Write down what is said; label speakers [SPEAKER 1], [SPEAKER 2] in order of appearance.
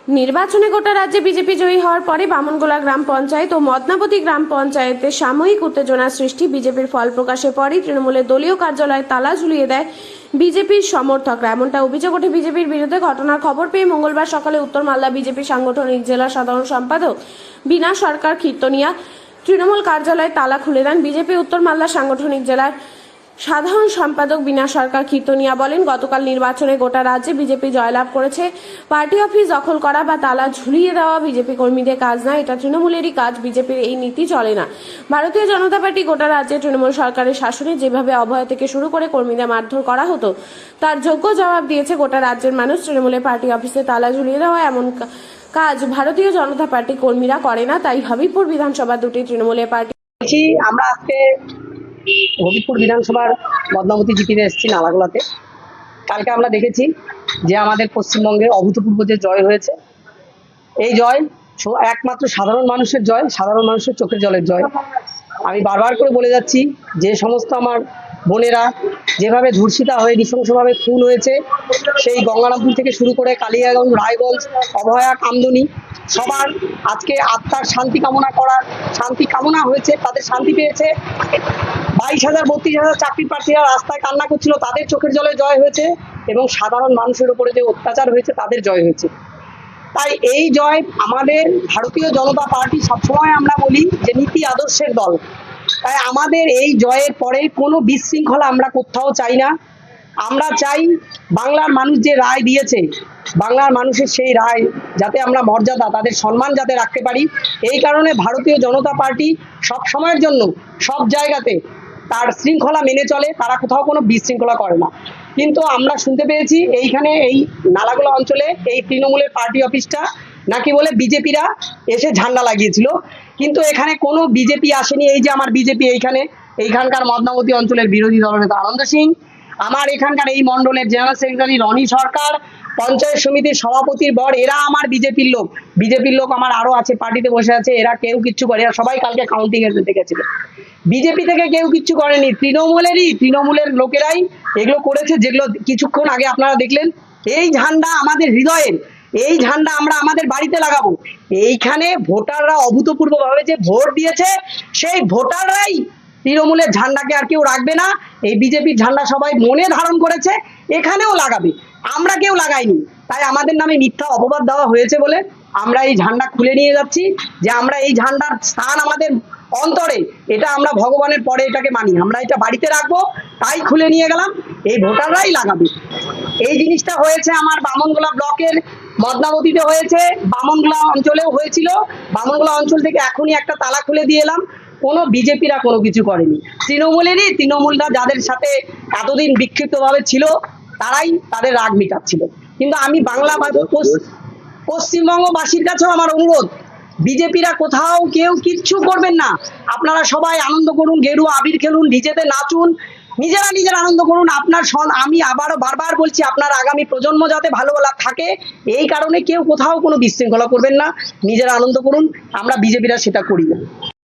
[SPEAKER 1] নির্বাচনে গোটা রাজ্যে বিজেপি জয়ী হওয়ার পরে বামনগোলা গ্রাম পঞ্চায়েত ও মদনাবতী গ্রাম পঞ্চায়েতে সাময়িক উত্তেজনার সৃষ্টি। বিজেপির ফল প্রকাশের পরই তৃণমূলের দলীয় কার্যালয়ে তালা ঝুলিয়ে দেয় বিজেপির সমর্থকরা। এমনটা অভিযোগ ওঠে বিজেপির বিরুদ্ধে। ঘটনার খবর পেয়ে মঙ্গলবার সকালে উত্তর মালদা বিজেপি সাংগঠনিক জেলা সাধারণ সম্পাদক বিনা সরকার কীর্তনিয়া তৃণমূল কার্যালয়ে তালা খুলে দেন। বিজেপি উত্তর মালদা সাংগঠনিক জেলার সাধারণ সম্পাদক বিনা সরকার কীর্তনিয়া বলেন, গতকাল নির্বাচনে গোটা রাজ্যে বিজেপি জয়লাভ করেছে। পার্টি অফিস দখল করা বা তালা ঝুলিয়ে দেওয়া বিজেপি কর্মীদের কাজ না, এটা তৃণমূলেরই কাজ। বিজেপির এই নীতি চলে না। ভারতীয় জনতা পার্টি গোটা রাজ্যে তৃণমূল সরকারের শাসনে যেভাবে অভয় থেকে শুরু করে কর্মীদের মারধর করা হতো তার যোগ্য জবাব দিয়েছে গোটা রাজ্যের মানুষ। তৃণমূলের পার্টি অফিসে তালা ঝুলিয়ে দেওয়া এমন কাজ ভারতীয় জনতা পার্টি কর্মীরা করে না। তাই হবিবপুর বিধানসভা দুটি তৃণমূলের পার্টি
[SPEAKER 2] আমরা আজকে হবিবপুর বিধানসভার মদনাবতী জিপিতে এসেছি নালাগোলাতে। কালকে আমরা দেখেছি যে আমাদের পশ্চিমবঙ্গে অভূতপূর্ব যে জয় হয়েছে, এই জয় একমাত্র সাধারণ মানুষের জয়, সাধারণ মানুষের চোখের জলের জয়। আমি বারবার করে বলে যাচ্ছি যে সমস্ত আমার বোনেরা যেভাবে ধর্ষিতা হয়ে নৃশংসভাবে খুন হয়েছে, সেই গঙ্গারামপুর থেকে শুরু করে কালিয়াগঞ্জ, রায়গঞ্জ, অভয়া, কামদুনি, সবার আজকে আত্মার শান্তি কামনা হয়েছে, তাদের শান্তি পেয়েছে। 22,000 32,000 চাকরি প্রার্থীরা রাস্তায় কান্না করছিল, তাদের চোখের জলে জয় হয়েছে। এবং সাধারণ মানুষের উপরে যে অত্যাচার হয়েছে তাদের জয় হয়েছে। তাই এই জয় আমাদের ভারতীয় জনতা পার্টি, সবসময় আমরা বলি যে নীতি আদর্শের দল। তাই আমাদের এই জয়ের পরে কোনো বিশৃঙ্খলা আমরা কোথাও চাই না। আমরা চাই বাংলার মানুষ যে রায় দিয়েছে, বাংলার মানুষের সেই রায় যাতে আমরা মর্যাদা, তাদের সম্মান যাতে রাখতে পারি। এই কারণে ভারতীয় জনতা পার্টি সব সময়ের জন্য সব জায়গাতে তার শৃঙ্খলা মেনে চলে, তারা কোথাও কোনো বিশৃঙ্খলা করে না। কিন্তু আমরা শুনতে পেয়েছি এইখানে এই নালাগোলা অঞ্চলে এই তৃণমূলের পার্টি অফিসটা নাকি বলে বিজেপিরা এসে ঝান্ডা লাগিয়েছিল, কিন্তু এখানে কোনো বিজেপি আসেনি। এই যে আমার বিজেপি এইখানকার মদনাবতী অঞ্চলের বিরোধী দলনেতা আনন্দ সিং, আমার এখানকার এই মন্ডলের জেনারেল সেক্রেটারি রনি সরকার, পঞ্চায়েত সমিতির সভাপতির বর, এরা আমার বিজেপির লোক আমার আরো আছে, পার্টিতে বসে আছে। এরা কেউ কিচ্ছু করে, এরা সবাই কালকে কাউন্টিং এর দেখেছিল। বিজেপি থেকে কেউ কিচ্ছু করেনি, তৃণমূলের লোকেরাই এগুলো করেছে, যেগুলো কিছুক্ষণ আগে আপনারা দেখলেন। এই ঝান্ডা আমাদের হৃদয়ের, এই ঝান্ডা আমরা আমাদের বাড়িতে লাগাবো। এইখানে ভোটাররা অভূতপূর্বভাবে যে ভোট দিয়েছে, সেই ভোটাররাই তৃণমূলের ঝান্ডাকে আর কেউ রাখবে না। এই বিজেপির ঝান্ডা সবাই মনে ধারণ করেছে, এখানেও লাগাবে, আমরা কেউ লাগাইনি। তাই আমাদের নামে মিথ্যা অপবাদ দেওয়া হয়েছে বলে আমরা এই ঝান্ডা খুলে নিয়ে যাচ্ছি। যে আমরা এই ঝান্ডার স্থান আমাদের অন্তরে, এটা আমরা ভগবানের পরে এটাকে মানি, আমরা এটা বাড়িতে রাখবো, তাই খুলে নিয়ে গেলাম। এই ভোটাররাই লাগাবে। এই জিনিসটা হয়েছে আমার বামনগোলা ব্লকের মদনাবতীতে হয়েছে, বামনগোলা অঞ্চলেও হয়েছিল। বামনগোলা অঞ্চল থেকে এখনই একটা তালা খুলে দিয়ে এলাম। কোনো বিজেপিরা কোনো কিছু করেনি, তৃণমূলরা যাদের সাথে এতদিন বিক্ষিপ্তভাবে ছিল তারাই তাদের রাগ মিটাচ্ছিল। কিন্তু আমি বাংলা পশ্চিমবঙ্গবাসীর কাছেও আমার অনুরোধ, বিজেপিরা কোথাও কেউ কিচ্ছু করবেন না। আপনারা সবাই আনন্দ করুন, গেরুয়া আবির খেলুন, ডিজেতে নাচুন, নিজেরা আনন্দ করুন। আমি আবারও বারবার বলছি, আপনার আগামী প্রজন্ম যাতে ভালো থাকে, এই কারণে কেউ কোথাও কোনো বিশৃঙ্খলা করবেন না, নিজেরা আনন্দ করুন। আমরা বিজেপিরা সেটা করি না।